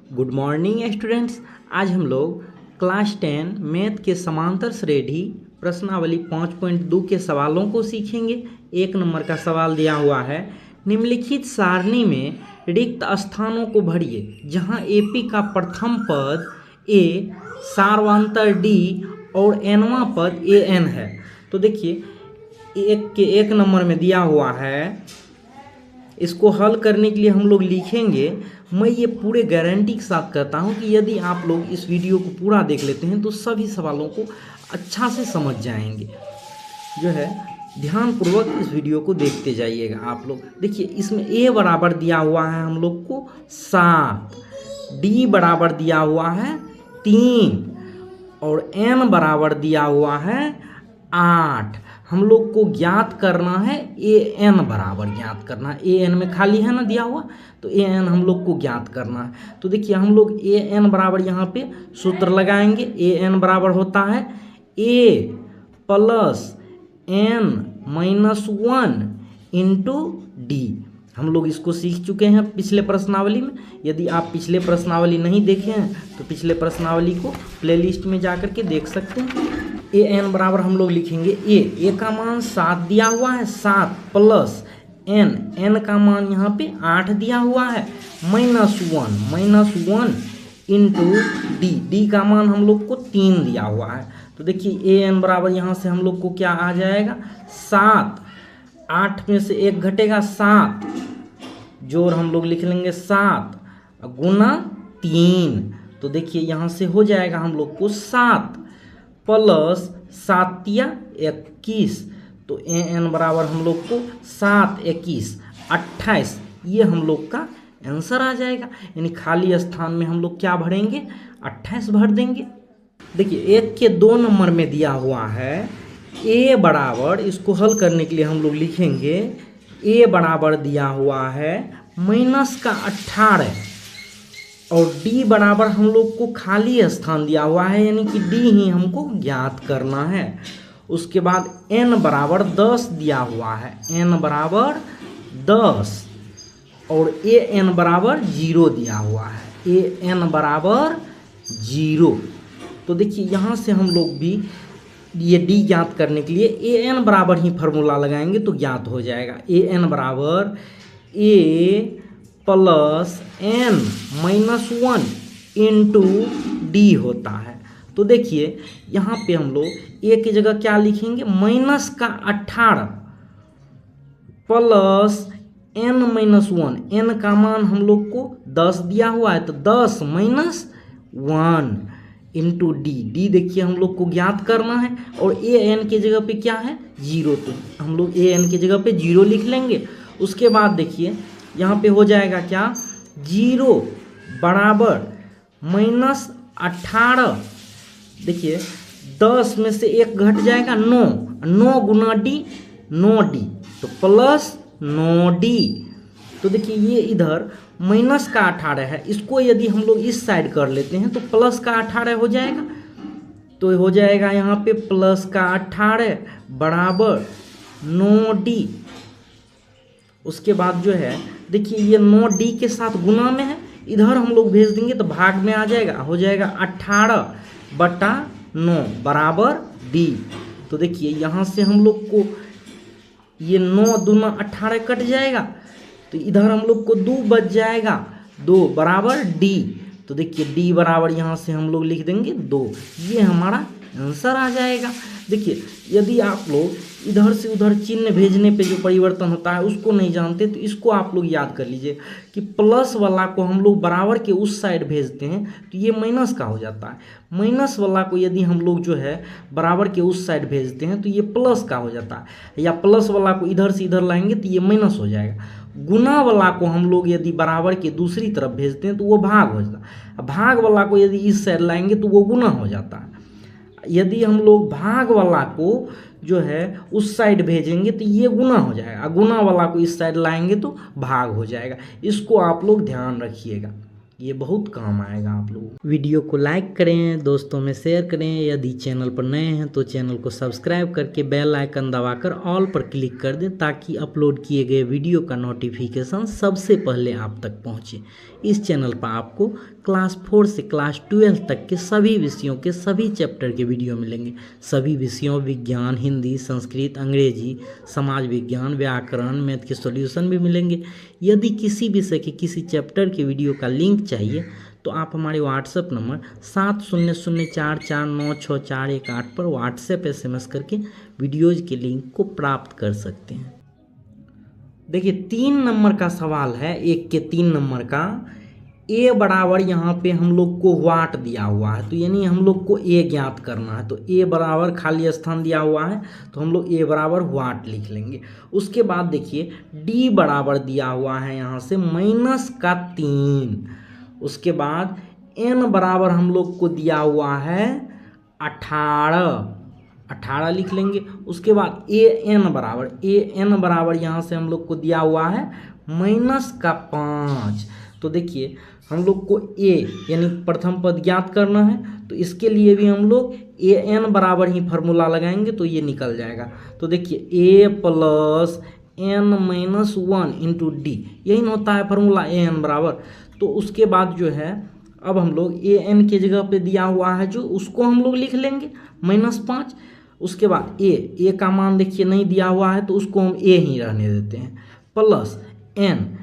Good morning students. आज हम लोग क्लास 10 मैथ के समांतर श्रेणी प्रश्नावली 5.2 के सवालों को सीखेंगे। 1 नंबर का सवाल दिया हुआ है, निम्नलिखित सारणी में रिक्त स्थानों को भरिए जहां एपी का प्रथम पद ए, सार्वंतर डी और एनवां पद ए एन है। तो देखिए 1 नंबर में दिया हुआ है, इसको हल करने के लिए हम लोग लिखेंगे। मैं ये पूरे गारंटी के साथ कहता हूँ कि यदि आप लोग इस वीडियो को पूरा देख लेते हैं तो सभी सवालों को अच्छा से समझ जाएंगे। जो है ध्यानपूर्वक इस वीडियो को देखते जाइएगा आप लोग। देखिए इसमें ए बराबर दिया हुआ है हम लोग को 7, डी बराबर दिया हुआ है 3 और एन बराबर दिया हुआ है 8। हम लोग को ज्ञात करना है ए एन बराबर ज्ञात करना है। ए एन में खाली है ना दिया हुआ, तो ए एन हम लोग को ज्ञात करना है। तो देखिए हम लोग ए एन बराबर यहाँ पे सूत्र लगाएंगे। ए एन बराबर होता है A plus N minus 1 into D. हम लोग इसको सीख चुके हैं पिछले प्रश्नावली में। यदि आप पिछले प्रश्नावली नहीं देखे हैं तो पिछले प्रश्नावली को प्लेलिस्ट में जा कर के देख सकते हैं। ए एन बराबर हम लोग लिखेंगे ए का मान 7 दिया हुआ है, 7 प्लस एन का मान यहाँ पे 8 दिया हुआ है, माइनस 1 इंटू डी का मान हम लोग को 3 दिया हुआ है। तो देखिए ए एन बराबर यहाँ से हम लोग को क्या आ जाएगा 7, 8 में से 1 घटेगा 7, जोड़ हम लोग लिख लेंगे 7 गुना 3। तो देखिए यहाँ से हो जाएगा हम लोग को 7 प्लस 7 या 21। तो ए एन बराबर हम लोग को 7 21 28, ये हम लोग का आंसर आ जाएगा। यानी खाली स्थान में हम लोग क्या भरेंगे 28 भर देंगे। देखिए 1 के 2 नंबर में दिया हुआ है ए बराबर, इसको हल करने के लिए हम लोग लिखेंगे ए बराबर दिया हुआ है -18 और डी बराबर हम लोग को खाली स्थान दिया हुआ है, यानी कि डी ही हमको ज्ञात करना है। उसके बाद एन बराबर 10 दिया हुआ है, एन बराबर 10 और ए एन बराबर 0 दिया हुआ है, ए एन बराबर 0। तो देखिए यहाँ से हम लोग भी ये डी ज्ञात करने के लिए ए एन बराबर ही फार्मूला लगाएंगे तो ज्ञात हो जाएगा। ए एन बराबर A plus N minus 1 into D होता है। तो देखिए यहाँ पे हम लोग ए की जगह क्या लिखेंगे -18 प्लस एन माइनस 1, एन का मान हम लोग को 10 दिया हुआ है तो 10 माइनस 1 इंटू डी देखिए हम लोग को ज्ञात करना है। और ए एन के जगह पे क्या है 0, तो हम लोग ए एन की जगह पे 0 लिख लेंगे। उसके बाद देखिए यहाँ पे हो जाएगा क्या 0 बराबर -18। देखिए 10 में से 1 घट जाएगा 9 गुना डी 9d, तो प्लस 9d। तो देखिए ये इधर -18 है, इसको यदि हम लोग इस साइड कर लेते हैं तो +18 हो जाएगा। तो हो जाएगा यहाँ पे +18 बराबर 9d। उसके बाद जो है देखिए ये 9d के साथ गुना में है, इधर हम लोग भेज देंगे तो भाग में आ जाएगा, हो जाएगा 18/9 बराबर d। तो देखिए यहाँ से हम लोग को ये 9 दूना 18 कट जाएगा, तो इधर हम लोग को 2 बच जाएगा, 2 बराबर d। तो देखिए d बराबर यहाँ से हम लोग लिख देंगे 2, ये हमारा आंसर आ जाएगा। देखिए यदि आप लोग इधर से उधर चिन्ह भेजने पे जो परिवर्तन होता है उसको नहीं जानते तो इसको आप लोग याद कर लीजिए कि प्लस वाला को हम लोग बराबर के उस साइड भेजते हैं तो ये माइनस का हो जाता है, माइनस वाला को यदि हम लोग जो है बराबर के उस साइड भेजते हैं तो ये प्लस का हो जाता है, या प्लस वाला को इधर से इधर लाएंगे तो ये माइनस हो जाएगा। गुना वाला को हम लोग यदि बराबर के दूसरी तरफ भेजते हैं तो वो भाग हो जाता है, भाग वाला को यदि इस साइड लाएंगे तो वो गुना हो जाता है। यदि हम लोग भाग वाला को जो है उस साइड भेजेंगे तो ये गुना हो जाएगा, गुना वाला को इस साइड लाएंगे तो भाग हो जाएगा। इसको आप लोग ध्यान रखिएगा। ये बहुत काम आएगा आप लोगों को। वीडियो को लाइक करें, दोस्तों में शेयर करें। यदि चैनल पर नए हैं तो चैनल को सब्सक्राइब करके बेल आइकन दबाकर ऑल पर क्लिक कर दें, ताकि अपलोड किए गए वीडियो का नोटिफिकेशन सबसे पहले आप तक पहुंचे। इस चैनल पर आपको क्लास 4 से क्लास 12 तक के सभी विषयों के सभी चैप्टर के वीडियो मिलेंगे। सभी विषयों विज्ञान, हिंदी, संस्कृत, अंग्रेजी, समाज विज्ञान, व्याकरण, मैथ के सॉल्यूशन भी मिलेंगे। यदि किसी विषय के किसी चैप्टर के वीडियो का लिंक चाहिए तो आप हमारे व्हाट्सएप नंबर 7004496418 पर व्हाट्सएप SMS करके वीडियोज़ के लिंक को प्राप्त कर सकते हैं। देखिए 3 नंबर का सवाल है, 1 के 3 नंबर का। ए बराबर यहाँ पे हम लोग को वाट दिया हुआ है, तो यानी हम लोग को ए ज्ञात करना है। तो ए बराबर खाली स्थान दिया हुआ है तो हम लोग ए बराबर वाट लिख लेंगे। उसके बाद देखिए डी बराबर दिया हुआ है यहाँ से -3। उसके बाद एन बराबर हम लोग को दिया हुआ है 18 लिख लेंगे। उसके बाद ए एन बराबर यहाँ से हम लोग को दिया हुआ है -5। तो देखिए हम लोग को ए यानी प्रथम पद ज्ञात करना है, तो इसके लिए भी हम लोग ए एन बराबर ही फार्मूला लगाएंगे तो ये निकल जाएगा। तो देखिए ए प्लस एन -1 इंटू डी, यही होता है फार्मूला ए एन बराबर। तो उसके बाद जो है अब हम लोग ए एन के जगह पे दिया हुआ है जो, उसको हम लोग लिख लेंगे -5। उसके बाद ए का मान देखिए नहीं दिया हुआ है तो उसको हम ए ही रहने देते हैं, प्लस एन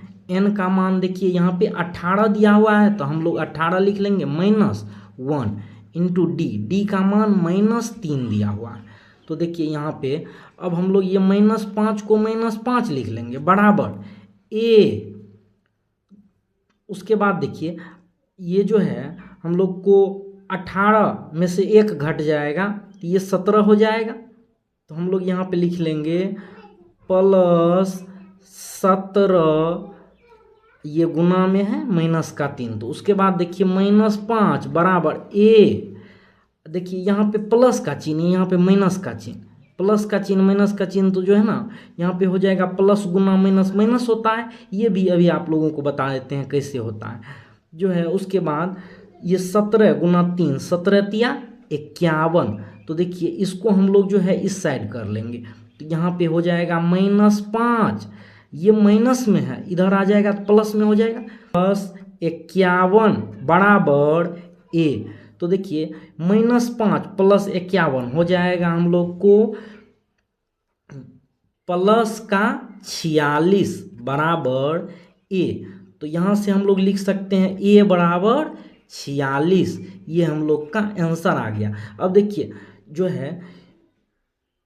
का मान देखिए यहाँ पे 18 दिया हुआ है तो हम लोग 18 लिख लेंगे, -1 इंटू डी का मान -3 दिया हुआ है। तो देखिए यहाँ पे अब हम लोग ये -5 को -5 लिख लेंगे बराबर ए। उसके बाद देखिए ये जो है हम लोग को 18 में से 1 घट जाएगा तो ये 17 हो जाएगा। तो हम लोग यहाँ पे लिख लेंगे +17, ये गुना में है -3। तो उसके बाद देखिए -5 बराबर ए। देखिए यहाँ पे प्लस का चिन्ह, यहाँ पे माइनस का चिन्ह, प्लस का चिन्ह माइनस का चिन्ह, तो जो है ना यहाँ पे हो जाएगा प्लस गुना माइनस होता है। ये भी अभी आप लोगों को बता देते हैं कैसे होता है जो है। उसके बाद ये 17 गुना 3, 17 51। तो देखिए इसको हम लोग जो है इस साइड कर लेंगे तो यहाँ पे हो जाएगा -5, ये माइनस में है इधर आ जाएगा तो प्लस में हो जाएगा, +51 बराबर ए। तो देखिए -5 + 51 हो जाएगा हम लोग को +46 बराबर ए। तो यहाँ से हम लोग लिख सकते हैं ए बराबर 46, ये हम लोग का आंसर आ गया। अब देखिए जो है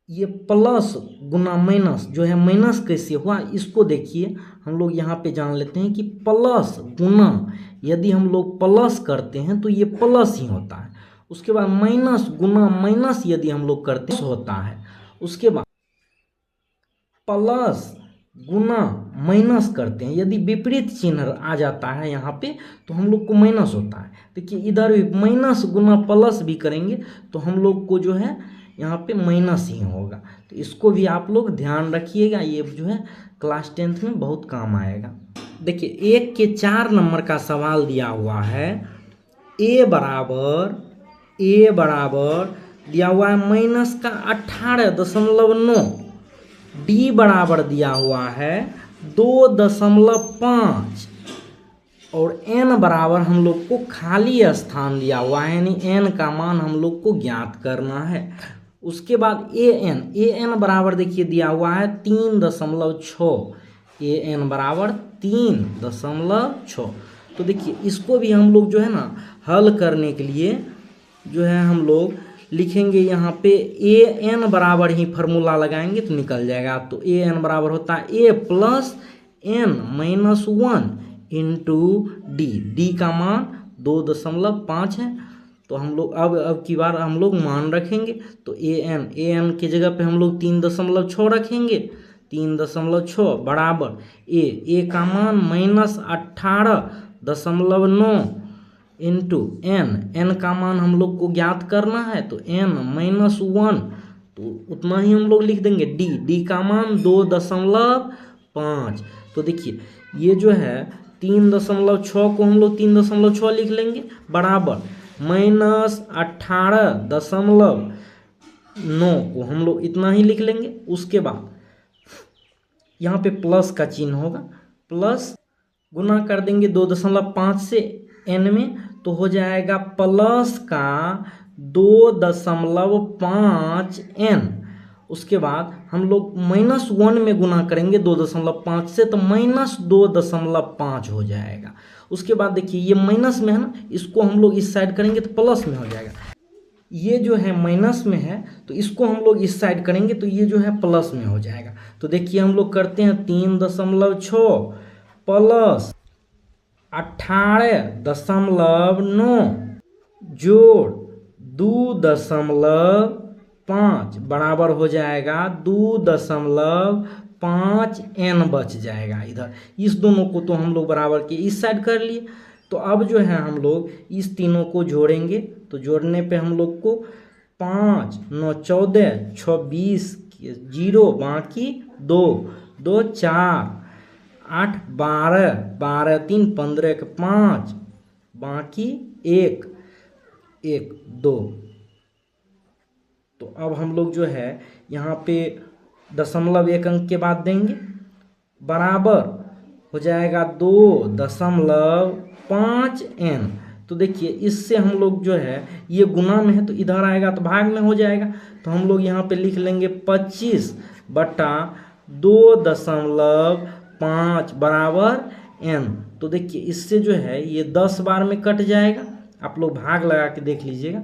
ये प्लस गुना माइनस जो है, माइनस कैसे हुआ इसको देखिए हम लोग यहाँ पे जान लेते हैं कि प्लस गुना यदि हम लोग प्लस करते हैं तो ये प्लस ही होता है। उसके बाद माइनस गुना माइनस यदि हम लोग करते हैं होता है। उसके बाद प्लस गुना माइनस करते हैं, यदि विपरीत चिन्ह आ जाता है यहाँ पे तो हम लोग को माइनस होता है। देखिए इधर भी माइनस गुना प्लस भी करेंगे तो हम लोग को जो है यहाँ पे माइनस ही होगा। तो इसको भी आप लोग ध्यान रखिएगा, ये जो है क्लास 10th में बहुत काम आएगा। देखिए 1 के 4 नंबर का सवाल दिया हुआ है। ए बराबर दिया हुआ है -18.9, डी बराबर दिया हुआ है 2.5 और एन बराबर हम लोग को खाली स्थान दिया हुआ है, यानी एन का मान हम लोग को ज्ञात करना है। उसके बाद ए एन बराबर देखिए दिया हुआ है 3.6, ए एन बराबर 3.6। तो देखिए इसको भी हम लोग जो है ना हल करने के लिए जो है हम लोग लिखेंगे यहाँ पे ए एन बराबर ही फार्मूला लगाएंगे तो निकल जाएगा। तो ए एन बराबर होता है A plus N -1 into D का मान 2.5 है। तो हम लोग अब की बार हम लोग मान रखेंगे तो ए एन के जगह पे हम लोग 3.6 रखेंगे, 3.6 बराबर ए का मान -18.9 इंटू एन का मान हम लोग को ज्ञात करना है तो एन -1, तो उतना ही हम लोग लिख देंगे। डी का मान 2.5। तो देखिए ये जो है 3.6 को हम लोग 3.6 लिख लेंगे, बराबर -18.9 को हम लोग इतना ही लिख लेंगे। उसके बाद यहाँ पे प्लस का चिन्ह होगा, प्लस गुना कर देंगे 2.5 से n में, तो हो जाएगा प्लस का 2.5n। उसके बाद हम लोग -1 में गुना करेंगे 2.5 से, तो -2.5 हो जाएगा। उसके बाद देखिए ये माइनस में है ना, इसको हम लोग इस साइड करेंगे तो प्लस में हो जाएगा। ये जो है माइनस में है तो इसको हम लोग इस साइड करेंगे तो ये जो है प्लस में हो जाएगा। तो देखिए हम लोग करते हैं 3.6 प्लस 18.9 जोड़ 2.5 बराबर हो जाएगा 2.5n बच जाएगा। इधर इस दोनों को तो हम लोग बराबर के इस साइड कर लिए। तो अब जो है हम लोग इस तीनों को जोड़ेंगे, तो जोड़ने पे हम लोग को 5 9 14 6 20 0 बाकी 2 2 4 8 12 12 3 15 1 5 बाकी 1 1 2। तो अब हम लोग जो है यहाँ पे 0.1 अंक के बाद देंगे, बराबर हो जाएगा 2.5n। तो देखिए इससे हम लोग जो है ये गुना में है तो इधर आएगा तो भाग में हो जाएगा। तो हम लोग यहाँ पे लिख लेंगे 25/2.5 बराबर n। तो देखिए इससे जो है ये 10 बार में कट जाएगा, आप लोग भाग लगा के देख लीजिएगा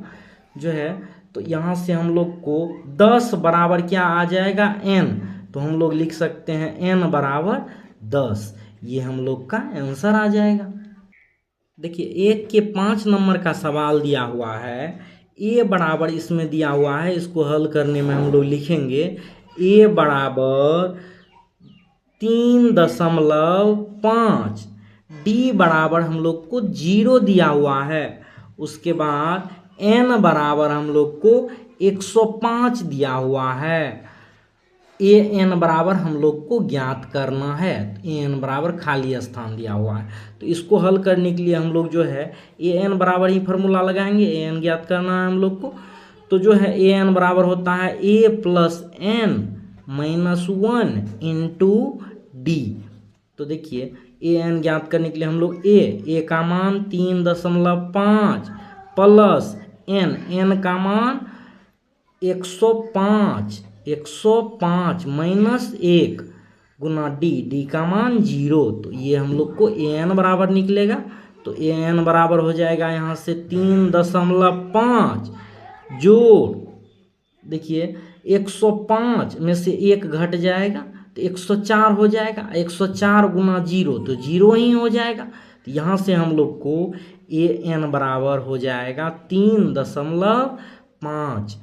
जो है। तो यहाँ से हम लोग को 10 बराबर क्या आ जाएगा n, तो हम लोग लिख सकते हैं n बराबर 10। ये हम लोग का आंसर आ जाएगा। देखिए 1 के 5 नंबर का सवाल दिया हुआ है, a बराबर इसमें दिया हुआ है, इसको हल करने में हम लोग लिखेंगे a बराबर 3.5, d बराबर हम लोग को 0 दिया हुआ है। उसके बाद n बराबर हम लोग को 105 दिया हुआ है। an बराबर हम लोग को ज्ञात करना है, an बराबर खाली स्थान दिया हुआ है। तो इसको हल करने के लिए हम लोग जो है an बराबर ही फार्मूला लगाएंगे, an ज्ञात करना है हम लोग को। तो जो है an बराबर होता है a + n - 1 × d। तो देखिए an ज्ञात करने के लिए हम लोग a का मान 3.5 प्लस n का मान 105 -1 गुना d का मान 0। तो ये हम लोग को an बराबर निकलेगा। तो an बराबर हो जाएगा यहाँ से 3.5 जोड़, देखिए 105 में से 1 घट जाएगा तो 104 हो जाएगा, 104 गुना 0 तो 0 ही हो जाएगा। तो यहाँ से हम लोग को an बराबर हो जाएगा 3.5।